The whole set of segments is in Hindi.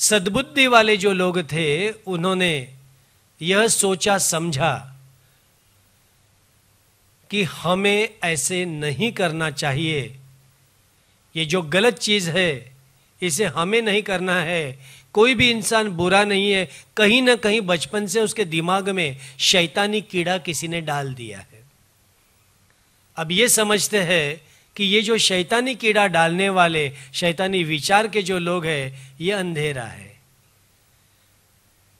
सद्बुद्धि वाले जो लोग थे उन्होंने यह सोचा समझा कि हमें ऐसे नहीं करना चाहिए, ये जो गलत चीज़ है इसे हमें नहीं करना है। कोई भी इंसान बुरा नहीं है, कहीं ना कहीं बचपन से उसके दिमाग में शैतानी कीड़ा किसी ने डाल दिया है। अब ये समझते हैं कि ये जो शैतानी कीड़ा डालने वाले शैतानी विचार के जो लोग हैं ये अंधेरा है,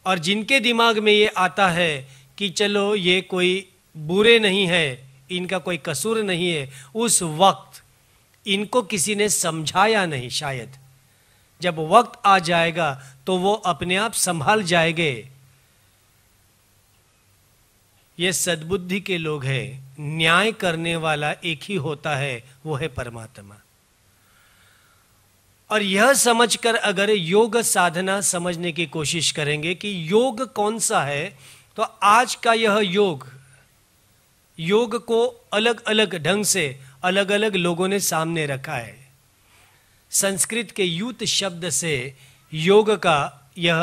और जिनके दिमाग में ये आता है कि चलो ये कोई बुरे नहीं है, इनका कोई कसूर नहीं है, उस वक्त इनको किसी ने समझाया नहीं। शायद जब वक्त आ जाएगा तो वो अपने आप संभाल जाएंगे। ये सद्बुद्धि के लोग हैं। न्याय करने वाला एक ही होता है, वो है परमात्मा। और यह समझकर अगर योग साधना समझने की कोशिश करेंगे कि योग कौन सा है, तो आज का यह योग को अलग अलग ढंग से अलग अलग लोगों ने सामने रखा है। संस्कृत के यूत शब्द से योग का यह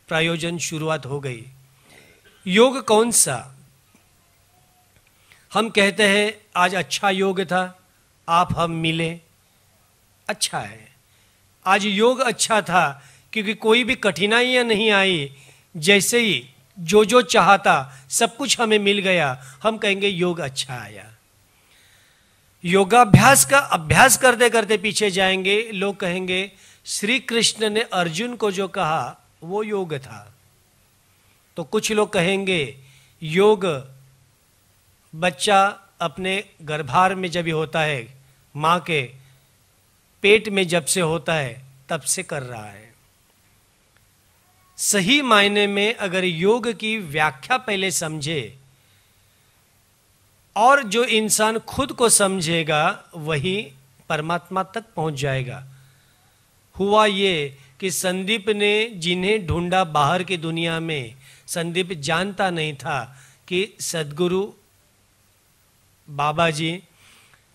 प्रयोजन शुरुआत हो गई। योग कौन सा? हम कहते हैं आज अच्छा योग था, आप हम मिले, अच्छा है। आज योग अच्छा था क्योंकि कोई भी कठिनाइयाँ नहीं आई, जैसे ही जो चाहता सब कुछ हमें मिल गया, हम कहेंगे योग अच्छा आया। योगाभ्यास का अभ्यास करते करते पीछे जाएंगे, लोग कहेंगे श्री कृष्ण ने अर्जुन को जो कहा वो योग था। तो कुछ लोग कहेंगे योग बच्चा अपने गर्भार में जब होता है, माँ के पेट में जब से होता है तब से कर रहा है। सही मायने में अगर योग की व्याख्या पहले समझे और जो इंसान खुद को समझेगा वही परमात्मा तक पहुंच जाएगा। हुआ ये कि संदीप ने जिन्हें ढूंढा बाहर की दुनिया में, संदीप जानता नहीं था कि सद्गुरु बाबा जी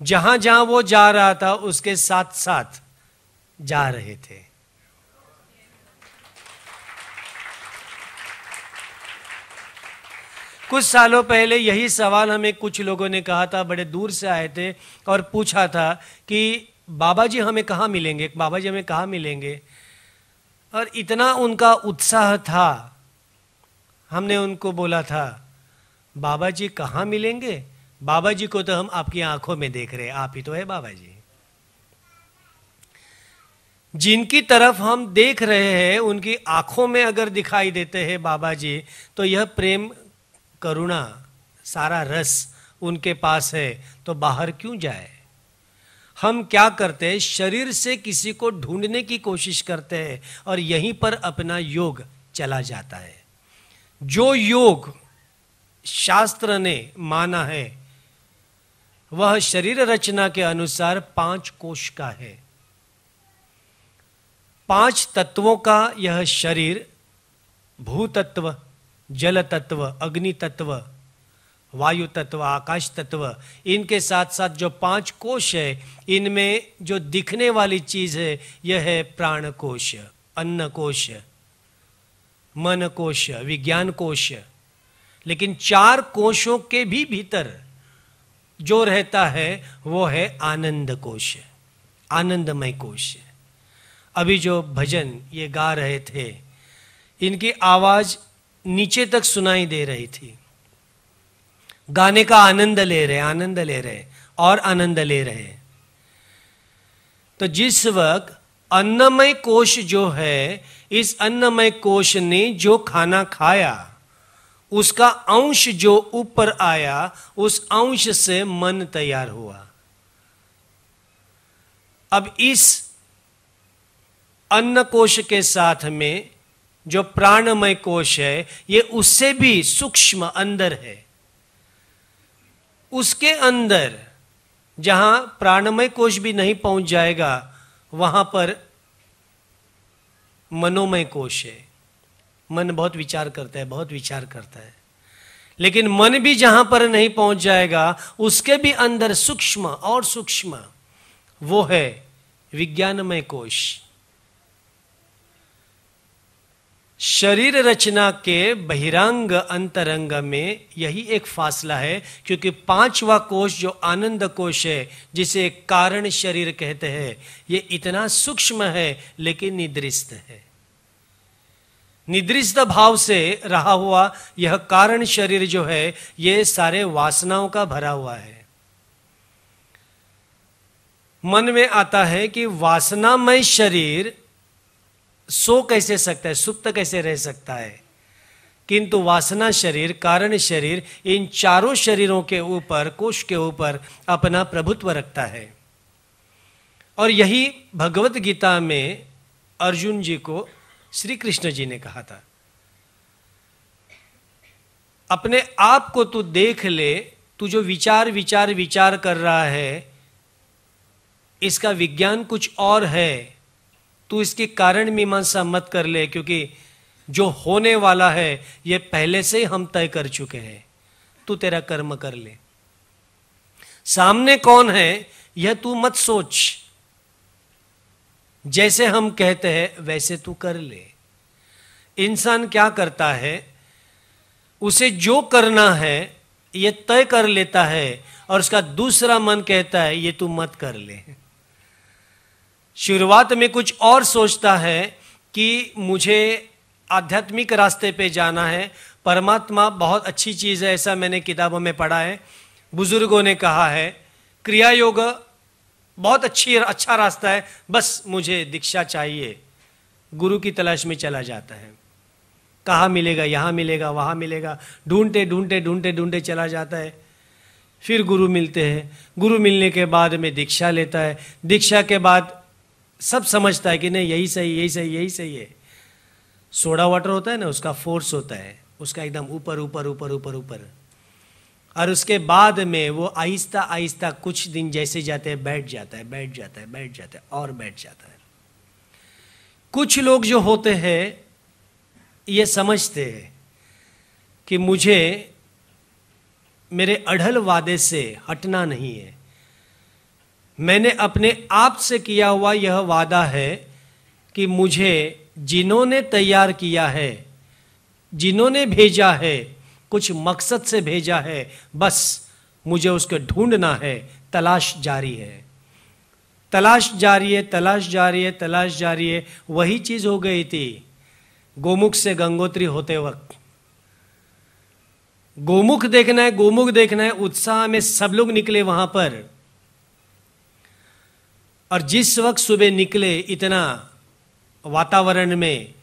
जहां जहां वो जा रहा था उसके साथ साथ जा रहे थे। कुछ सालों पहले यही सवाल हमें कुछ लोगों ने कहा था, बड़े दूर से आए थे और पूछा था कि बाबा जी हमें कहाँ मिलेंगे, बाबा जी हमें कहाँ मिलेंगे। और इतना उनका उत्साह था, हमने उनको बोला था बाबा जी कहाँ मिलेंगे, बाबा जी को तो हम आपकी आंखों में देख रहे हैं, आप ही तो है बाबा जी। जिनकी तरफ हम देख रहे हैं उनकी आंखों में अगर दिखाई देते हैं बाबा जी, तो यह प्रेम करुणा सारा रस उनके पास है, तो बाहर क्यों जाए। हम क्या करते हैं, शरीर से किसी को ढूंढने की कोशिश करते हैं और यहीं पर अपना योग चला जाता है। जो योग शास्त्र ने माना है वह शरीर रचना के अनुसार 5 कोश का है। 5 तत्वों का यह शरीर, भूतत्व, जल तत्व, अग्नि तत्व, वायु तत्व, आकाश तत्व, इनके साथ साथ जो 5 कोश है, इनमें जो दिखने वाली चीज है यह है प्राण कोश, अन्न कोश, मन कोश, विज्ञान कोश। लेकिन 4 कोशों के भी भीतर जो रहता है वो है आनंद कोश, आनंदमय कोश। अभी जो भजन ये गा रहे थे, इनकी आवाज नीचे तक सुनाई दे रही थी। गाने का आनंद ले रहे, आनंद ले रहे और आनंद ले रहे। तो जिस वक्त अन्नमय कोश जो है, इस अन्नमय कोश ने जो खाना खाया उसका अंश जो ऊपर आया, उस अंश से मन तैयार हुआ। अब इस अन्न कोश के साथ में जो प्राणमय कोश है, ये उससे भी सूक्ष्म अंदर है। उसके अंदर जहां प्राणमय कोश भी नहीं पहुंच जाएगा, वहां पर मनोमय कोश है। मन बहुत विचार करता है, बहुत विचार करता है, लेकिन मन भी जहां पर नहीं पहुंच जाएगा, उसके भी अंदर सूक्ष्म और सूक्ष्म वो है विज्ञानमय कोश। शरीर रचना के बहिरंग अंतरंग में यही एक फासला है, क्योंकि पांचवा कोश जो आनंद कोश है, जिसे कारण शरीर कहते हैं, ये इतना सूक्ष्म है लेकिन निद्रिस्त है। निद्रिस्त भाव से रहा हुआ यह कारण शरीर जो है, ये सारे वासनाओं का भरा हुआ है। मन में आता है कि वासनामय शरीर सो कैसे सकता है, सुप्त कैसे रह सकता है, किंतु वासना शरीर, कारण शरीर, इन चारों शरीरों के ऊपर, कोश के ऊपर अपना प्रभुत्व रखता है। और यही भगवत गीता में अर्जुन जी को श्री कृष्ण जी ने कहा था, अपने आप को तू देख ले, तू जो विचार विचार विचार कर रहा है, इसका विज्ञान कुछ और है, तू इसकी कारण मीमांसा मत कर ले, क्योंकि जो होने वाला है ये पहले से ही हम तय कर चुके हैं। तू तेरा कर्म कर ले, सामने कौन है यह तू मत सोच, जैसे हम कहते हैं वैसे तू कर ले। इंसान क्या करता है, उसे जो करना है ये तय कर लेता है, और उसका दूसरा मन कहता है ये तू मत कर ले। शुरुआत में कुछ और सोचता है कि मुझे आध्यात्मिक रास्ते पे जाना है, परमात्मा बहुत अच्छी चीज़ है, ऐसा मैंने किताबों में पढ़ा है, बुजुर्गों ने कहा है, क्रिया योग बहुत अच्छा रास्ता है, बस मुझे दीक्षा चाहिए। गुरु की तलाश में चला जाता है, कहाँ मिलेगा, यहाँ मिलेगा, वहाँ मिलेगा, ढूंढते ढूंढते ढूंढते ढूंढते चला जाता है। फिर गुरु मिलते हैं, गुरु मिलने के बाद में दीक्षा लेता है, दीक्षा के बाद सब समझता है कि नहीं यही सही, यही सही, यही सही है। सोडा वाटर होता है ना, उसका फोर्स होता है, उसका एकदम ऊपर ऊपर ऊपर ऊपर ऊपर, और उसके बाद में वो आहिस्ता आहिस्ता कुछ दिन जैसे जाते हैं बैठ जाता है, बैठ जाता है, बैठ जाता है और बैठ जाता है। कुछ लोग जो होते हैं ये समझते हैं कि मुझे मेरे अढ़ल वादे से हटना नहीं है, मैंने अपने आप से किया हुआ यह वादा है कि मुझे जिन्होंने तैयार किया है, जिन्होंने भेजा है, कुछ मकसद से भेजा है, बस मुझे उसको ढूंढना है। तलाश जारी है, तलाश जारी है, तलाश जारी है, तलाश जारी है। वही चीज हो गई थी गोमुख से गंगोत्री होते वक्त। गोमुख देखना है, गोमुख देखना है, उत्साह में सब लोग निकले वहां पर। और जिस वक्त सुबह निकले, इतना वातावरण में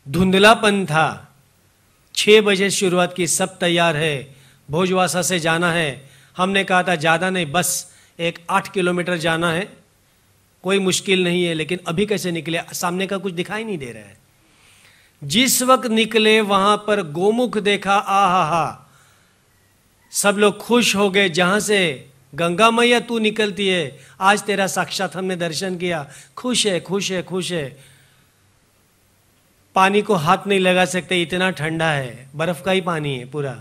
धुंधलापन था, 6 बजे शुरुआत की, सब तैयार है, भोजवासा से जाना है। हमने कहा था ज़्यादा नहीं, बस एक 8 किलोमीटर जाना है, कोई मुश्किल नहीं है। लेकिन अभी कैसे निकले, सामने का कुछ दिखाई नहीं दे रहा है। जिस वक्त निकले वहां पर गोमुख देखा, आहा, सब लोग खुश हो गए। जहां से गंगा मैया तू निकलती है, आज तेरा साक्षात हमने दर्शन किया, खुश है, खुश है, खुश है। पानी को हाथ नहीं लगा सकते, इतना ठंडा है, बर्फ का ही पानी है पूरा।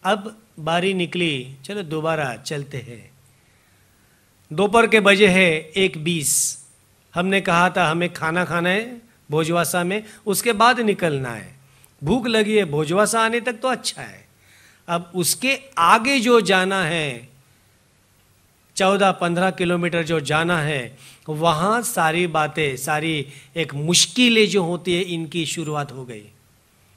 अब बारी निकली, चलो दोबारा चलते हैं। दोपहर के बजे है 1:20। हमने कहा था हमें खाना खाना है भोजवासा में, उसके बाद निकलना है। भूख लगी है, भोजवासा आने तक तो अच्छा है, अब उसके आगे जो जाना है 14-15 किलोमीटर जो जाना है, वहाँ सारी बातें, सारी एक मुश्किलें जो होती है, इनकी शुरुआत हो गई।